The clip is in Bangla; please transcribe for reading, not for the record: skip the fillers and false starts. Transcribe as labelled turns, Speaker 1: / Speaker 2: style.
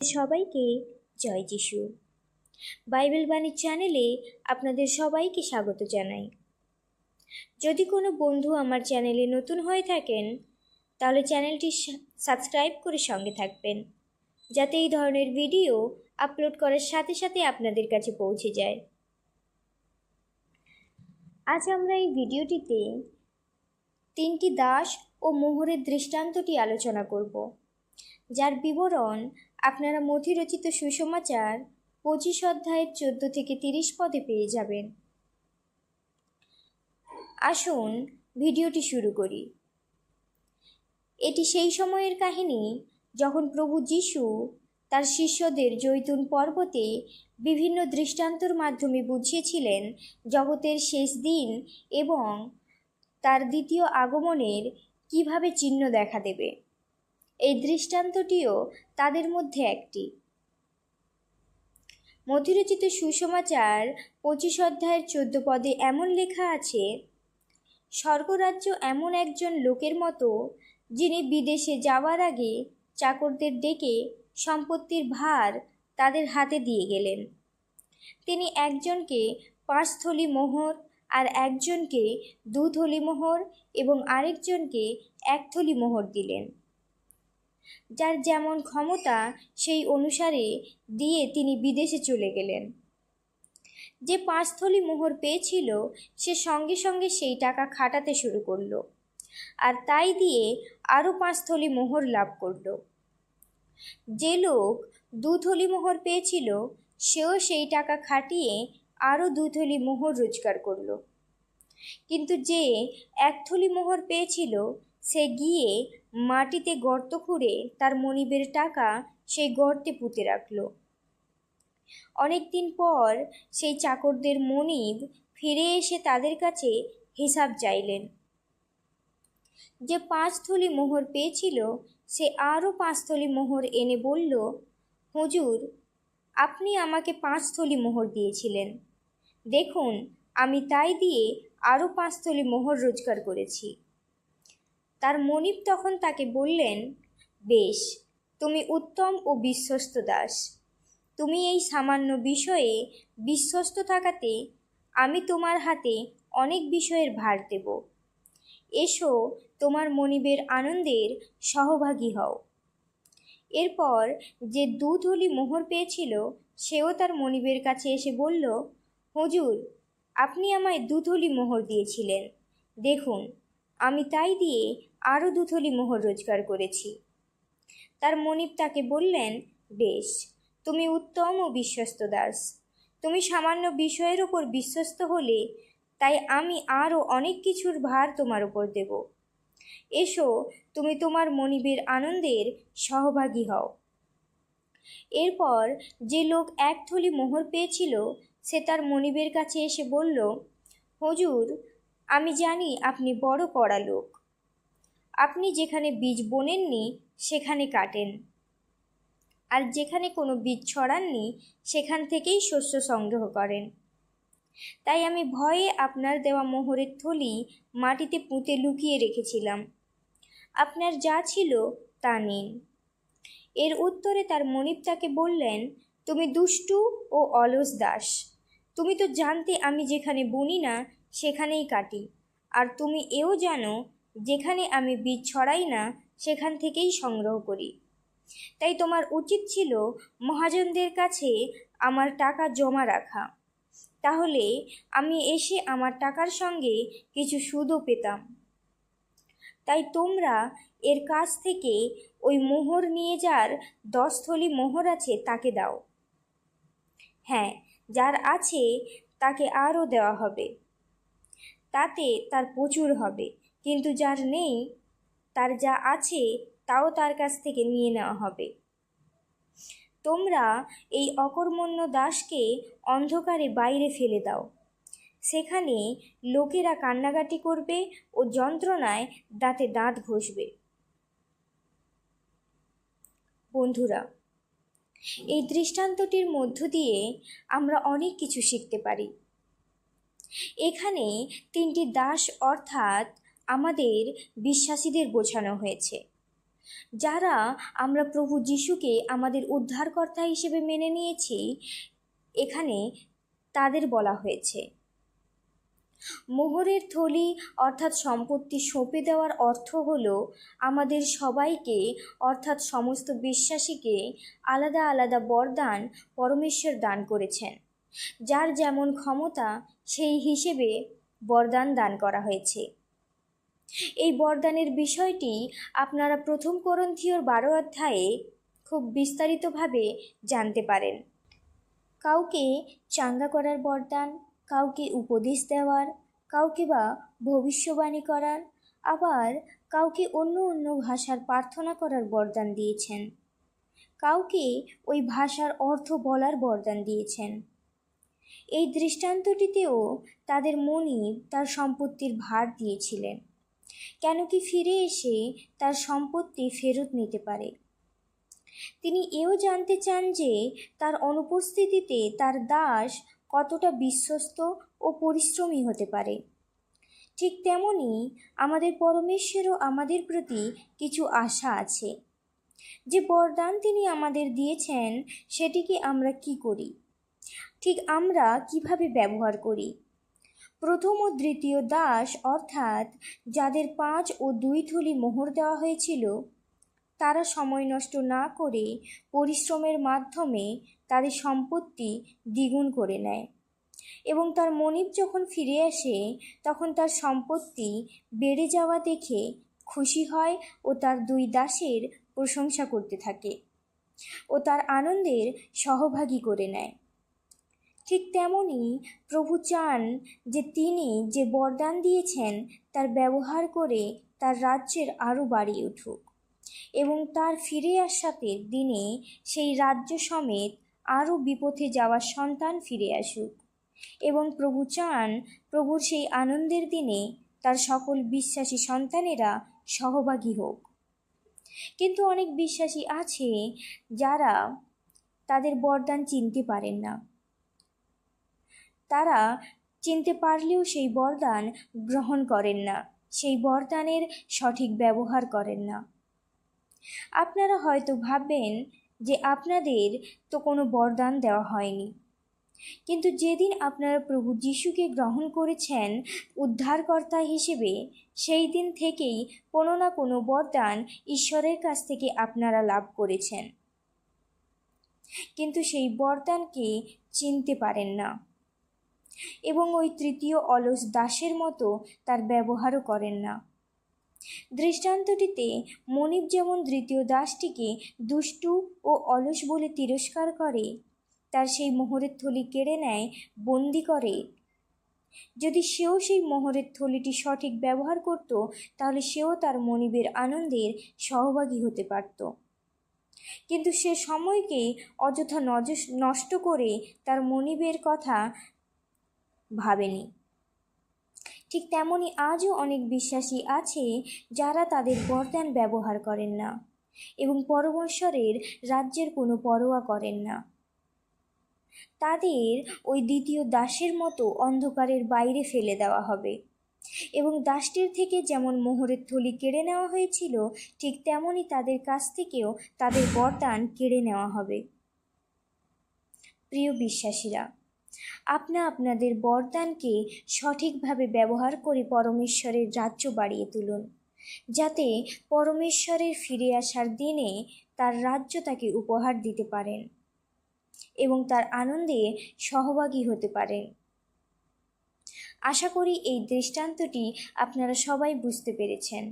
Speaker 1: সবাইকে জয় যিশু। বাইবেল বাণী চ্যানেলে আপনাদের সবাইকে স্বাগত জানাই। যদি কোনো বন্ধু আমার চ্যানেলে নতুন হয়ে থাকেন তাহলে চ্যানেলটি সাবস্ক্রাইব করে সঙ্গে থাকবেন, যাতে এই ধরনের ভিডিও আপলোড করার সাথে সাথে আপনাদের কাছে পৌঁছে যায়। আজ আমরা এই ভিডিওটিতে 3টি দাস ও মোহরের দৃষ্টান্তটি আলোচনা করব, যার বিবরণ আপনারা মথিরচিত সুসমাচার 25 অধ্যায়ের 14 থেকে 30 পদে পেয়ে যাবেন। আসুন ভিডিওটি শুরু করি। এটি সেই সময়ের কাহিনী যখন প্রভু যিশু তার শিষ্যদের জৈতুন পর্বতে বিভিন্ন দৃষ্টান্তর মাধ্যমে বুঝিয়েছিলেন জগতের শেষ দিন এবং তার দ্বিতীয় আগমনের কিভাবে চিহ্ন দেখা দেবে। এই দৃষ্টান্তটিও তাদের মধ্যে একটি। মথিরচিত সুসমাচার 25 অধ্যায়ের 14 পদে এমন লেখা আছে, স্বর্গরাজ্য এমন একজন লোকের মতো যিনি বিদেশে যাওয়ার আগে চাকরদের ডেকে সম্পত্তির ভার তাদের হাতে দিয়ে গেলেন। তিনি একজনকে 5 থলি মোহর, আর একজনকে 2 থলি মোহর এবং আরেকজনকে 1 থলি মোহর দিলেন। যার যেমন ক্ষমতা সেই অনুসারে দিয়ে তিনি বিদেশে চলে গেলেন। যে 5 থলি মোহর পেয়েছিল সে সঙ্গে সঙ্গে সেই টাকা খাটাতে শুরু করলো, আর তাই দিয়ে আরও 5 থলি মোহর লাভ করল। যে লোক 2 থলি মোহর পেয়েছিল সেও সেই টাকা খাটিয়ে আরও 2 থলি মোহর রোজগার করলো। কিন্তু যে 1 থলি মোহর পেয়েছিল সে গিয়ে মাটিতে গর্ত খুঁড়ে তার মনিবের টাকা সেই গর্তে পুঁতে রাখল। অনেকদিন পর সেই চাকরদের মনিব ফিরে এসে তাদের কাছে হিসাব চাইলেন। যে 5 থলি মোহর পেয়েছিল সে আরও 5 থলি মোহর এনে বলল, হুজুর, আপনি আমাকে 5 থলি মোহর দিয়েছিলেন, দেখুন আমি তাই দিয়ে আরও 5 থলি মোহর রোজগার করেছি। তার মনিব তখন তাকে বললেন, বেশ, তুমি উত্তম ও বিশ্বস্ত দাস, তুমি এই সামান্য বিষয়ে বিশ্বস্ত থাকাতে আমি তোমার হাতে অনেক বিষয়ের ভার দেব। এসো, তোমার মনিবের আনন্দের সহভাগী হও। এরপর যে 2 থলি মোহর পেয়েছিল সেও তার মনিবের কাছে এসে বলল, হুজুর, আপনি আমায় 2 থলি মোহর দিয়েছিলেন, দেখুন আমি তাই দিয়ে আরও 2 থলি মোহর রোজগার করেছি। তার মনিব তাকে বললেন, বেশ, তুমি উত্তম ও বিশ্বস্ত দাস, তুমি সামান্য বিষয়ের ওপর বিশ্বস্ত হলে তাই আমি আরও অনেক কিছুর ভার তোমার উপর দেব। এসো, তুমি তোমার মনিবের আনন্দের সহভাগী হও। এরপর যে লোক 1 থলি মোহর পেয়েছিল সে তার মনিবের কাছে এসে বলল, হুজুর, আমি জানি আপনি বড় কড়া লোক, আপনি যেখানে বীজ বোনেননি সেখানে কাটেন, আর যেখানে কোনো বীজ ছড়াননি সেখান থেকেই শস্য সংগ্রহ করেন। তাই আমি ভয়ে আপনার দেওয়া মোহরের থলি মাটিতে পুঁতে লুকিয়ে রেখেছিলাম। আপনার যা ছিল তা নিন। এর উত্তরে তার মনিব তাকে বললেন, তুমি দুষ্টু ও অলস দাস, তুমি তো জানতে আমি যেখানে বুনি না সেখানেই কাটি, আর তুমি এও জানো যেখানে আমি বীজ ছড়াই না সেখান থেকেই সংগ্রহ করি। তাই তোমার উচিত ছিল মহাজনদের কাছে আমার টাকা জমা রাখা, তাহলে আমি এসে আমার টাকার সঙ্গে কিছু সুদও পেতাম। তাই তোমরা এর কাছ থেকে ওই মোহর নিয়ে যার 10 থলি মোহর আছে তাকে দাও। হ্যাঁ, যার আছে তাকে আরও দেওয়া হবে, তাতে তার প্রচুর হবে, কিন্তু যার নেই তার যা আছে তাও তার কাছ থেকে নিয়ে নেওয়া হবে। তোমরা এই অকর্মণ্য দাসকে অন্ধকারে বাইরে ফেলে দাও, সেখানে লোকেরা কান্নাকাটি করবে ও যন্ত্রণায় দাঁতে দাঁত ঘষবে। বন্ধুরা, এই দৃষ্টান্তটির মধ্য দিয়ে আমরা অনেক কিছু শিখতে পারি। এখানে 3টি দাস অর্থাৎ আমাদের বিশ্বাসীদের বোঝানো হয়েছে। যারা আমরা প্রভু যিশুকে আমাদের উদ্ধারকর্তা হিসেবে মেনে নিয়েছি, এখানে তাদের বলা হয়েছে। মোহরের থলি অর্থাৎ সম্পত্তি সঁপে দেওয়ার অর্থ হলো আমাদের সবাইকে অর্থাৎ সমস্ত বিশ্বাসীকে আলাদা আলাদা বরদান পরমেশ্বর দান করেছেন। যার যেমন ক্ষমতা সেই হিসেবে বরদান দান করা হয়েছে। এই বরদানের বিষয়টি আপনারা 1 কোরিন্থীয়র 12 অধ্যায়ে খুব বিস্তারিতভাবে জানতে পারেন। কাউকে চাঙ্গা করার বরদান, কাউকে উপদেশ দেওয়ার, কাউকে বা ভবিষ্যবাণী করার, আবার কাউকে অন্য অন্য ভাষার প্রার্থনা করার বরদান দিয়েছেন। কাউকে ওই ভাষার অর্থ বলার বরদান দিয়েছেন। এই দৃষ্টান্তটিতেও তাদের মনিব তার সম্পত্তির ভার দিয়েছিলেন, কেন কি ফিরে এসে তার সম্পত্তি ফেরত নিতে পারে। তিনি এও জানতে চান যে তার অনুপস্থিতিতে তার দাস কতটা বিশ্বস্ত ও পরিশ্রমী হতে পারে। ঠিক তেমনি আমাদের পরমেশ্বরও আমাদের প্রতি কিছু আশা আছে। যে বরদান তিনি আমাদের দিয়েছেন সেটিকে আমরা কি করি, ঠিক আমরা কিভাবে ব্যবহার করি। 1 ও 2 দাস অর্থাৎ যাদের 5 ও 2 থলি মোহর দেওয়া হয়েছিল, তারা সময় নষ্ট না করে পরিশ্রমের মাধ্যমে তাদের সম্পত্তি দ্বিগুণ করে নেয় এবং তার মনিব যখন ফিরে আসে তখন তার সম্পত্তি বেড়ে যাওয়া দেখে খুশি হয় ও তার 2 দাসের প্রশংসা করতে থাকে ও তার আনন্দের সহভাগী করে নেয়। ঠিক তেমনি প্রভু চান যে তিনি যে বরদান দিয়েছেন তার ব্যবহার করে তার রাজ্যের আরও বাড়িয়ে উঠুক এবং তার ফিরে আসাতে দিনে সেই রাজ্য সমেত আরও বিপথে যাওয়ার সন্তান ফিরে আসুক এবং প্রভু চান প্রভুর সেই আনন্দের দিনে তার সকল বিশ্বাসী সন্তানেরা সহভাগী হোক। কিন্তু অনেক বিশ্বাসী আছে যারা তাদের বরদান চিনতে পারেন না। তারা চিনতে পারলেও সেই বরদান গ্রহণ করেন না, সেই বরদানের সঠিক ব্যবহার করেন না। আপনারা হয়তো ভাববেন যে আপনাদের তো কোনো বরদান দেওয়া হয়নি, কিন্তু যেদিন আপনারা প্রভু যিশুকে গ্রহণ করেছেন উদ্ধারকর্তা হিসেবে, সেই দিন থেকেই কোনো না কোনো বরদান ঈশ্বরের কাছ থেকে আপনারা লাভ করেছেন, কিন্তু সেই বরদানকে চিনতে পারেন না এবং ওই 3 অলস দাসের মতো তার ব্যবহারও করেন না। দৃষ্টান্তটিতে মনিব যেমন 2 দাসটিকে দুষ্টু ও অলস বলে তিরস্কার করে, তার সেই মোহরের থলি কেড়ে নেয়, বন্দি করে। যদি সেও সেই মোহরের থলিটি সঠিক ব্যবহার করত, তাহলে সেও তার মনিবের আনন্দের সহভাগী হতে পারত। কিন্তু সে সময়কে অযথা নষ্ট করে তার মনিবের কথা ভাবেনি। ঠিক তেমনি আজও অনেক বিশ্বাসী আছে যারা তাদের বরদান ব্যবহার করেন না এবং পরমেশ্বরের রাজ্যের কোনো পরোয়া করেন না। তাদের ওই 2 দাসের মতো অন্ধকারের বাইরে ফেলে দেওয়া হবে এবং দাসটির থেকে যেমন মোহরের থলি কেড়ে নেওয়া হয়েছিল, ঠিক তেমনি তাদের কাছ থেকেও তাদের বরদান কেড়ে নেওয়া হবে। প্রিয় বিশ্বাসীরা, আপনাদের বরদানকে সঠিকভাবে ব্যবহার করে পরমেশ্বরের রাজ্য বাড়িয়ে তুলুন, যাতে পরমেশ্বরের ফিরে আসার দিনে তার রাজ্য তাকে উপহার দিতে পারেন এবং তার আনন্দে সহভাগী হতে পারেন। আশা করি এই দৃষ্টান্তটি আপনারা সবাই বুঝতে পেরেছেন।